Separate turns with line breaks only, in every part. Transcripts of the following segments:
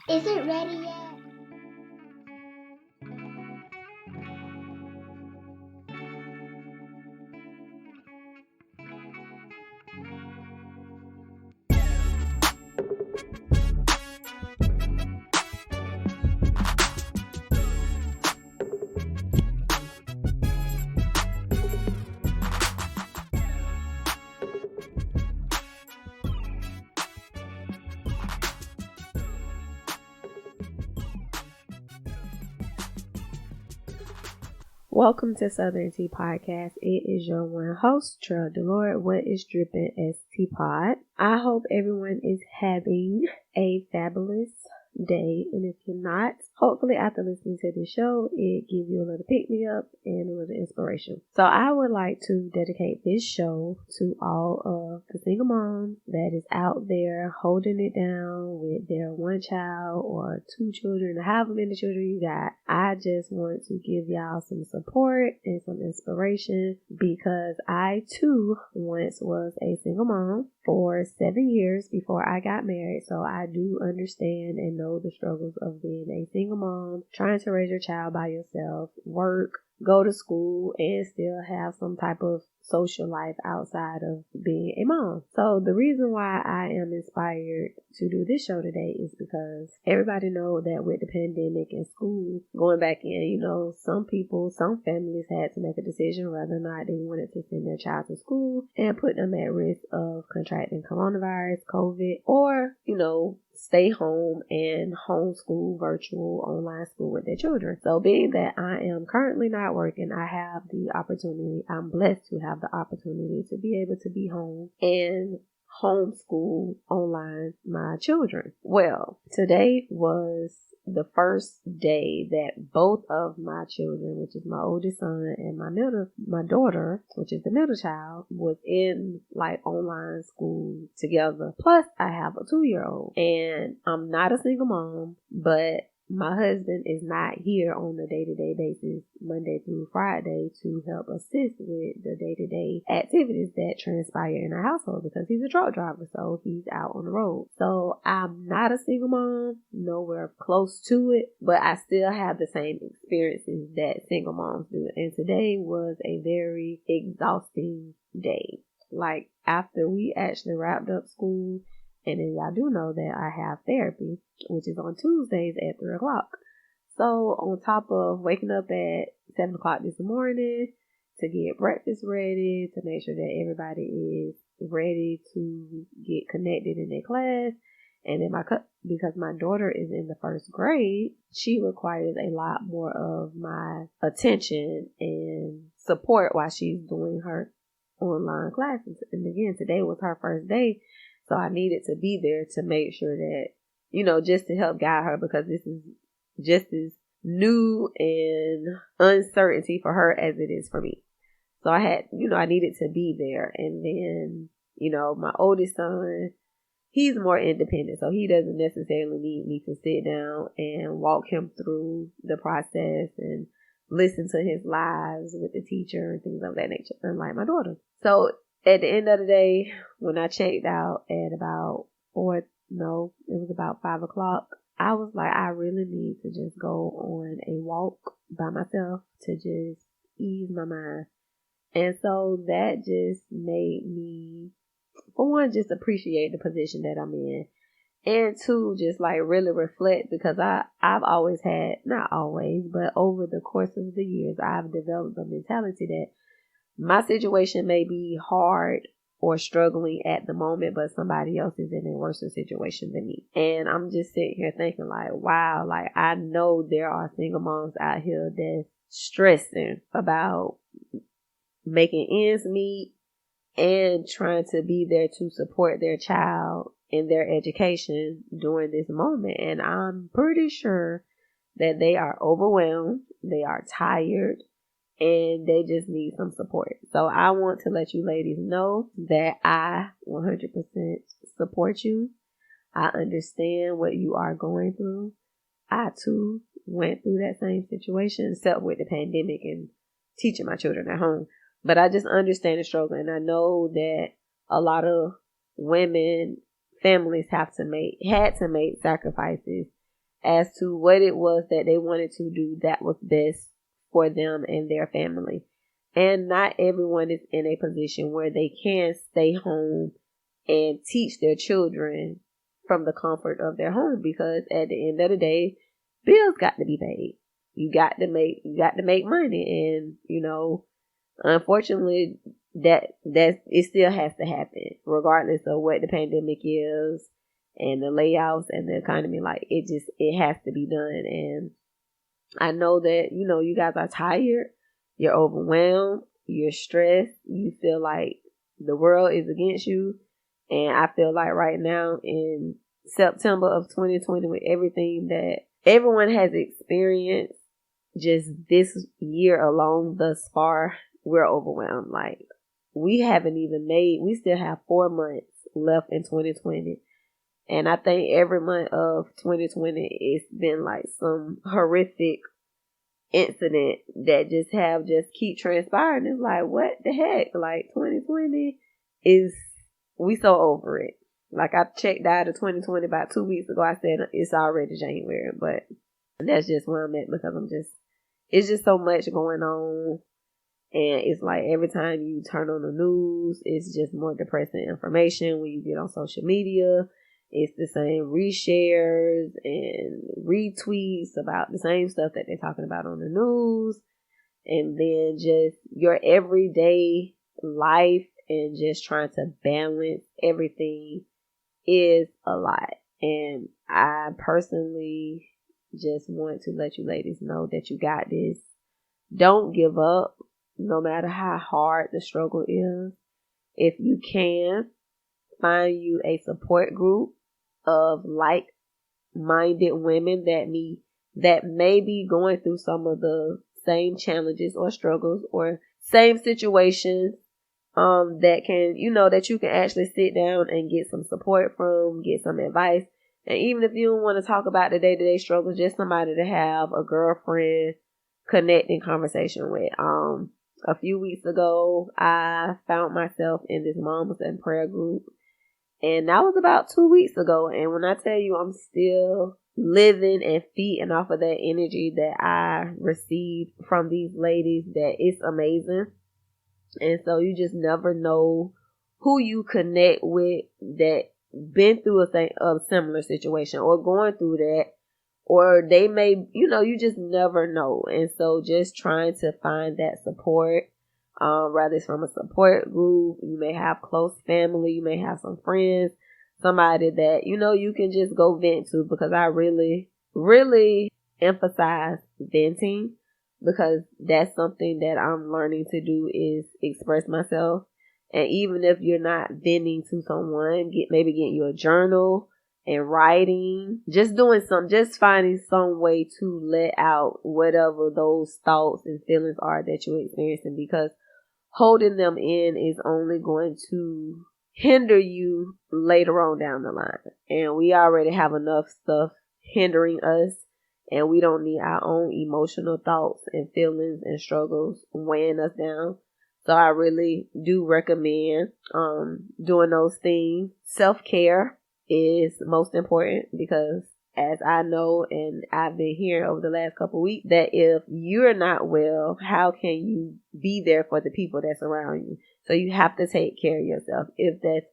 Is it ready yet?
Welcome to Southern Tea Podcast. It is your one host, Trell Delord. What is dripping as Teapot? I hope everyone is having a fabulous day, and if you're not, hopefully after listening to this show, it gives you a little pick-me-up and a little inspiration. So I would like to dedicate this show to all of the single moms that is out there holding it down with their one child or two children, however many children you got. I just want to give y'all some support and some inspiration because I too once was a single mom for 7 years before I got married. So I do understand and know the struggles of being a single mom, trying to raise your child by yourself, work, go to school, and still have some type of social life outside of being a mom. So the reason why I am inspired to do this show today is because everybody know that with the pandemic and school going back in, some families had to make a decision whether or not they wanted to send their child to school and put them at risk of contracting coronavirus, COVID, or, stay home and homeschool, virtual, online school with their children. So being that I am currently not working, I'm blessed to have the opportunity to be able to be home and homeschool online my children. Well, today was the first day that both of my children, which is my oldest son and my daughter, which is the middle child, was in online school together. Plus I have a 2-year-old, and I'm not a single mom, but my husband is not here on a day-to-day basis, Monday through Friday, to help assist with the day-to-day activities that transpire in our household because he's a truck driver, so he's out on the road. So I'm not a single mom, nowhere close to it, but I still have the same experiences that single moms do. And today was a very exhausting day. After we actually wrapped up school, and then y'all do know that I have therapy, which is on Tuesdays at 3 o'clock. So on top of waking up at 7 o'clock this morning to get breakfast ready, to make sure that everybody is ready to get connected in their class, and then because my daughter is in the first grade, she requires a lot more of my attention and support while she's doing her online classes. And again, today was her first day. So I needed to be there to make sure that, just to help guide her, because this is just as new and uncertainty for her as it is for me. So I needed to be there. And then, my oldest son, he's more independent. So he doesn't necessarily need me to sit down and walk him through the process and listen to his lives with the teacher and things of that nature, unlike my daughter. So at the end of the day, when I checked out at about 5 o'clock, I was like, I really need to just go on a walk by myself to just ease my mind. And so that just made me, for one, just appreciate the position that I'm in. And two, just really reflect, because I've always had, not always, but over the course of the years, I've developed a mentality that my situation may be hard or struggling at the moment, but somebody else is in a worse situation than me. And I'm just sitting here thinking wow, I know there are single moms out here that's stressing about making ends meet and trying to be there to support their child in their education during this moment. And I'm pretty sure that they are overwhelmed, they are tired, and they just need some support. So I want to let you ladies know that I 100% support you. I understand what you are going through. I too went through that same situation, except with the pandemic and teaching my children at home. But I just understand the struggle, and I know that a lot of women, families had to make sacrifices as to what it was that they wanted to do that was best for them and their family. And not everyone is in a position where they can stay home and teach their children from the comfort of their home, because at the end of the day, bills got to be paid. You got to make money, and unfortunately, that it still has to happen, regardless of what the pandemic is and the layoffs and the economy. Like, it has to be done. And I know that you guys are tired, you're overwhelmed, you're stressed, you feel like the world is against you. And I feel like right now in September of 2020, with everything that everyone has experienced just this year alone thus far, we're overwhelmed. Like, we still have 4 months left in 2020. And I think every month of 2020, it's been like some horrific incident that just keep transpiring. It's like, what the heck? Like, 2020 we so over it. Like, I checked out of 2020 about 2 weeks ago. I said it's already January, but that's just where I'm at, because it's just so much going on. And it's like every time you turn on the news, it's just more depressing information. When you get on social media, it's the same reshares and retweets about the same stuff that they're talking about on the news. And then just your everyday life and just trying to balance everything is a lot. And I personally just want to let you ladies know that you got this. Don't give up, no matter how hard the struggle is. If you can, find you a support group of like-minded women that may be going through some of the same challenges or struggles or same situations, that can, that you can actually sit down and get some support from, get some advice. And even if you don't want to talk about the day-to-day struggles, just somebody to have a girlfriend connecting conversation with. A few weeks ago, I found myself in this Mamas and Prayer group, and that was about 2 weeks ago. And when I tell you, I'm still living and feeding off of that energy that I received from these ladies, that it's amazing. And so you just never know who you connect with that been through a similar situation or going through that, or they may, you just never know. And so just trying to find that support, whether it's from a support group, you may have close family, you may have some friends, somebody that, you can just go vent to, because I really, really emphasize venting, because that's something that I'm learning to do, is express myself. And even if you're not venting to someone, maybe getting you a journal and writing, just finding some way to let out whatever those thoughts and feelings are that you're experiencing, because holding them in is only going to hinder you later on down the line. And we already have enough stuff hindering us, and we don't need our own emotional thoughts and feelings and struggles weighing us down. So I really do recommend doing those things. Self-care is most important, because as I know, and I've been hearing over the last couple of weeks, that if you're not well, how can you be there for the people that's around you? So you have to take care of yourself. If that's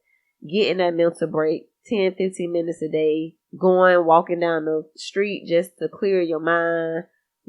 getting that mental break, 10, 15 minutes a day, walking down the street just to clear your mind,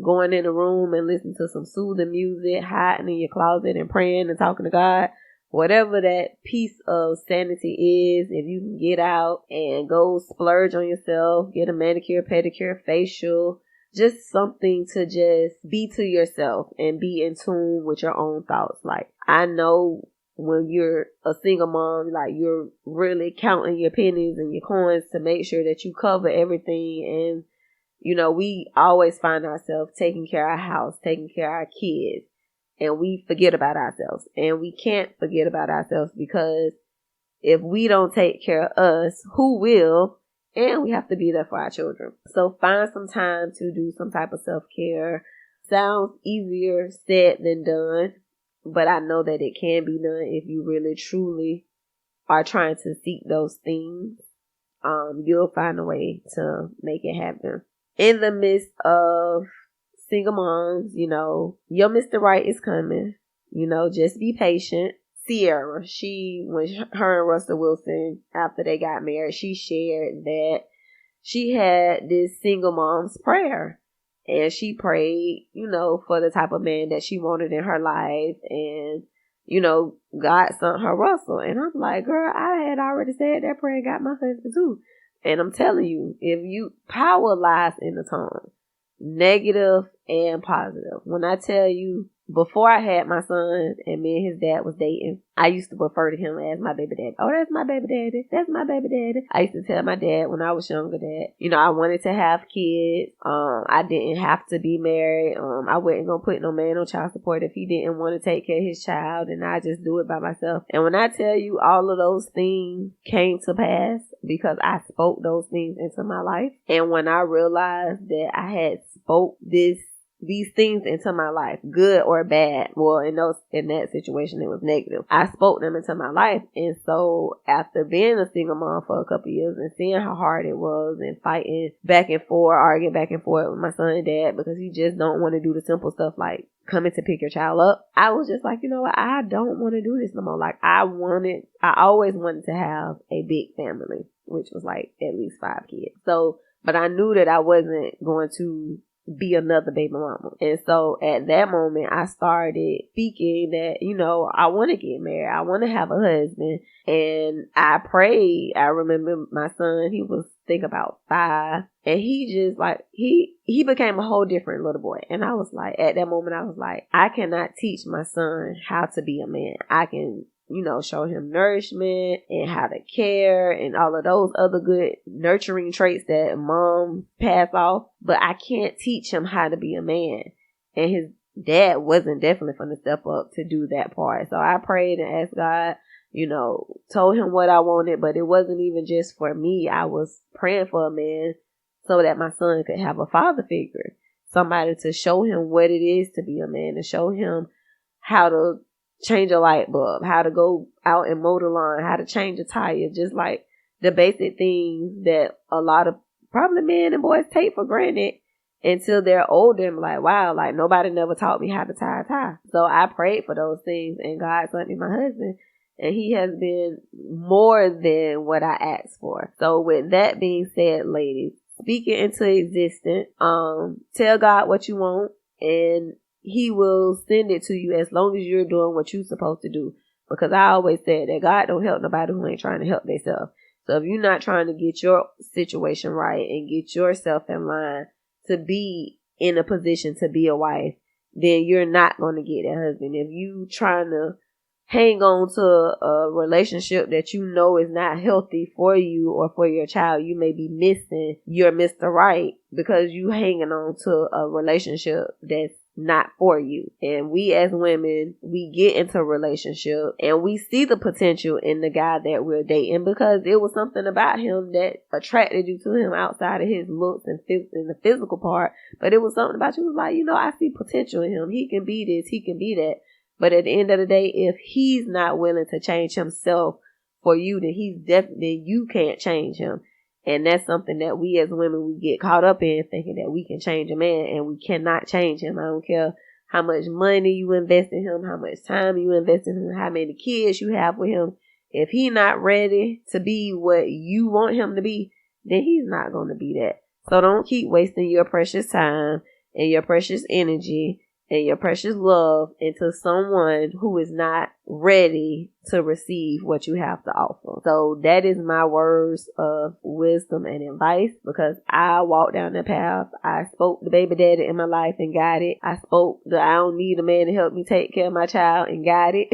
going in a room and listening to some soothing music, hiding in your closet and praying and talking to God, whatever that piece of sanity is, if you can get out and go splurge on yourself, get a manicure, pedicure, facial, just something to just be to yourself and be in tune with your own thoughts. Like, I know when you're a single mom, like, you're really counting your pennies and your coins to make sure that you cover everything. And, we always find ourselves taking care of our house, taking care of our kids, and we forget about ourselves. And we can't forget about ourselves, because if we don't take care of us, who will? And we have to be there for our children. So find some time to do some type of self-care. Sounds easier said than done, but I know that it can be done if you really truly are trying to seek those things. You'll find a way to make it happen. in the midst of single moms, your Mr. Right is coming. Just be patient. Sierra, when her and Russell Wilson, after they got married, she shared that she had this single mom's prayer. And she prayed, for the type of man that she wanted in her life. And, God sent her Russell. And I'm like, girl, I had already said that prayer, got my husband too. And I'm telling you, power lies in the tongue, negative and positive. When I tell you, before I had my son and me and his dad was dating, I used to refer to him as my baby daddy. Oh, that's my baby daddy. That's my baby daddy. I used to tell my dad when I was younger that, I wanted to have kids. I didn't have to be married. I wasn't going to put no man on child support if he didn't want to take care of his child, and I just do it by myself. And when I tell you all of those things came to pass because I spoke those things into my life. And when I realized that I had spoke these things into my life, good or bad. Well, in that situation, it was negative. I spoke them into my life. And so after being a single mom for a couple of years and seeing how hard it was and fighting back and forth, arguing back and forth with my son and dad because he just don't want to do the simple stuff like coming to pick your child up, I was just like, you know what? I don't want to do this no more. Like I always wanted to have a big family, which was like at least 5 kids. So, but I knew that I wasn't going to be another baby mama. And so at that moment, I started speaking that, I want to get married. I want to have a husband. And I prayed. I remember my son, he was about 5. And he just he became a whole different little boy. And I was like, at that moment, I was like, I cannot teach my son how to be a man. I can show him nourishment and how to care and all of those other good nurturing traits that mom pass off. But I can't teach him how to be a man. And his dad wasn't definitely going to step up to do that part. So I prayed and asked God, told him what I wanted, but it wasn't even just for me. I was praying for a man so that my son could have a father figure, somebody to show him what it is to be a man, to show him how to change a light bulb, how to go out and mow the lawn, how to change a tire, just like the basic things that a lot of probably men and boys take for granted until they're older and like, wow, like nobody never taught me how to tie a tie. So I prayed for those things and God sent me my husband, and he has been more than what I asked for. So with that being said, ladies, speak it into existence. Tell God what you want, and He will send it to you as long as you're doing what you're supposed to do. Because I always said that God don't help nobody who ain't trying to help themselves. So if you're not trying to get your situation right and get yourself in line to be in a position to be a wife, then you're not going to get that husband. If you trying to hang on to a relationship that you know is not healthy for you or for your child, you may be missing your Mr. Right because you hanging on to a relationship that's not for you. And we as women, we get into a relationship and we see the potential in the guy that we're dating because it was something about him that attracted you to him outside of his looks and the physical part. But it was something about you was like, I see potential in him. He can be this, he can be that. But at the end of the day, if he's not willing to change himself for you, then you can't change him. And that's something that we as women, we get caught up in, thinking that we can change a man, and we cannot change him. I don't care how much money you invest in him, how much time you invest in him, how many kids you have with him. If he's not ready to be what you want him to be, then he's not going to be that. So don't keep wasting your precious time and your precious energy and your precious love into someone who is not ready to receive what you have to offer. So that is my words of wisdom and advice, because I walked down the path. I spoke the baby daddy in my life and got it. I spoke the I don't need a man to help me take care of my child and got it.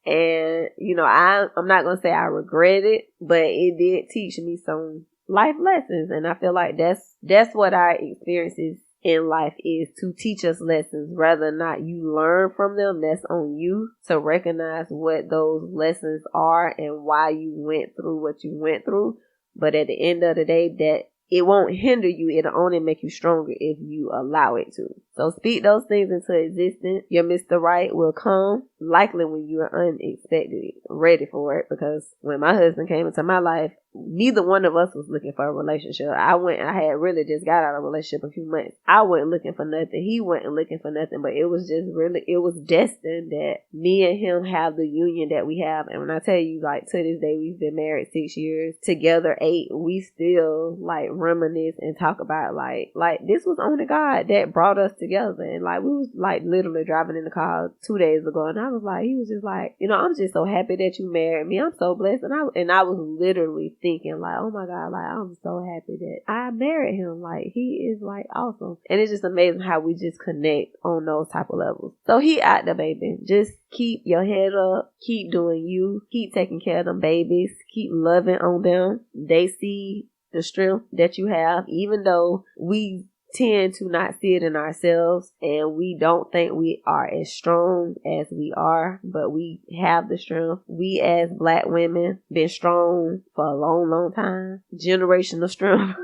And, I'm not going to say I regret it, but it did teach me some life lessons. And I feel like that's what our experiences in life is, to teach us lessons. Rather not you learn from them, that's on you to recognize what those lessons are and why you went through what you went through. But at the end of the day, that it won't hinder you. It'll only make you stronger if you allow it to. So speak those things into existence. Your Mr. Right will come. likely when you're unexpected ready for it, because when my husband came into my life, neither one of us was looking for a relationship. I had really just got out of a relationship a few months. I wasn't looking for nothing. He wasn't looking for nothing, but it was just really, it was destined that me and him have the union that we have. And when I tell you, like, to this day, we've been married 6 years, together 8, we still like reminisce and talk about like this was only God that brought us together. And like, we was like literally driving in the car 2 days ago, and I was like, he was just like, I'm just so happy that you married me. I'm so blessed. And I was literally thinking like, oh my God, like, I'm so happy that I married him. Like, he is like awesome. And it's just amazing how we just connect on those type of levels. So he out there, baby. Just keep your head up. Keep doing you. Keep taking care of them babies. Keep loving on them. They see the strength that you have, even though we tend to not see it in ourselves, and we don't think we are as strong as we are, but we have the strength. We as Black women been strong for a long time. Generational strength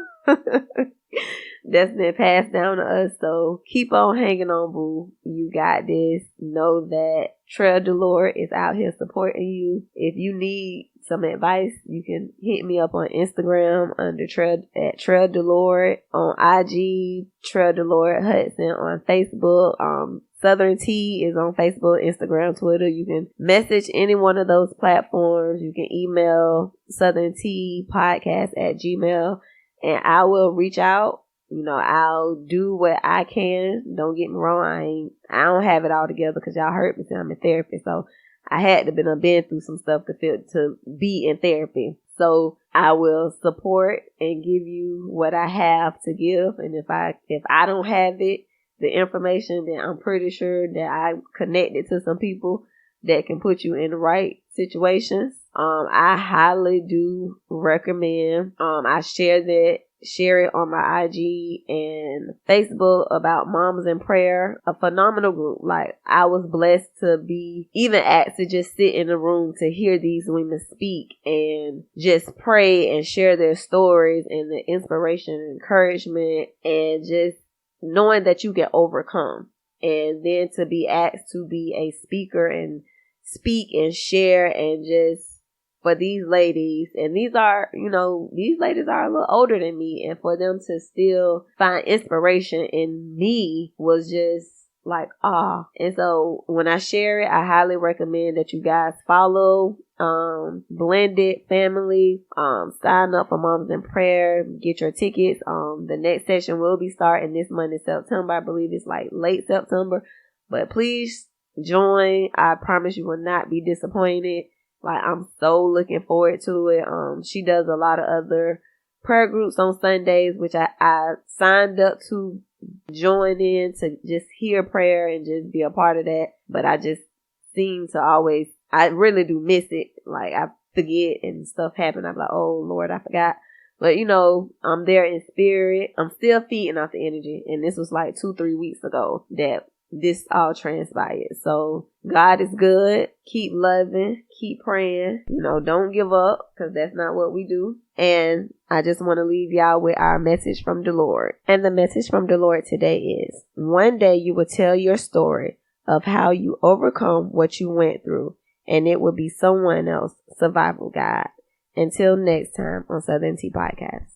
that's been passed down to us. So keep on hanging on, boo. You got this. Know that Trail Delord is out here supporting you. If you need some advice, you can hit me up on Instagram under Trail Delord, on IG Trail Delord Hudson, on Facebook. Southern Tea is on Facebook, Instagram, Twitter. You can message any one of those platforms. You can email Southern Tea Podcast at Gmail, and I will reach out. I'll do what I can. Don't get me wrong. I don't have it all together, because y'all heard me say I'm in therapy. So I had to been through some stuff to be in therapy. So I will support and give you what I have to give. And if I don't have it, the information, then I'm pretty sure that I connected to some people that can put you in the right situations. I highly do recommend. I share it on my IG and Facebook about Moms in Prayer, a phenomenal group. Like, I was blessed to be even asked to just sit in the room to hear these women speak and just pray and share their stories and the inspiration and encouragement, and just knowing that you can overcome. And then to be asked to be a speaker and speak and share, and just for these ladies, and these ladies are a little older than me, and for them to still find inspiration in me was just like, And so when I share it, I highly recommend that you guys follow Blended Family, sign up for Moms in Prayer, get your tickets. The next session will be starting this month in September. I believe it's like late September, but please join. I promise you will not be disappointed. Like, I'm so looking forward to it. She does a lot of other prayer groups on Sundays, which I signed up to join in to just hear prayer and just be a part of that. But I just seem to I really do miss it. Like, I forget and stuff happen. I'm like, oh Lord, I forgot. But I'm there in spirit. I'm still feeding off the energy. And this was like 2-3 weeks ago that this all transpired. So God is good. Keep loving, keep praying. Don't give up, because that's not what we do. And I just want to leave y'all with our message from the Lord. And the message from the Lord today is, one day you will tell your story of how you overcome what you went through, and it will be someone else's survival guide. Until next time on Southern Tea Podcast.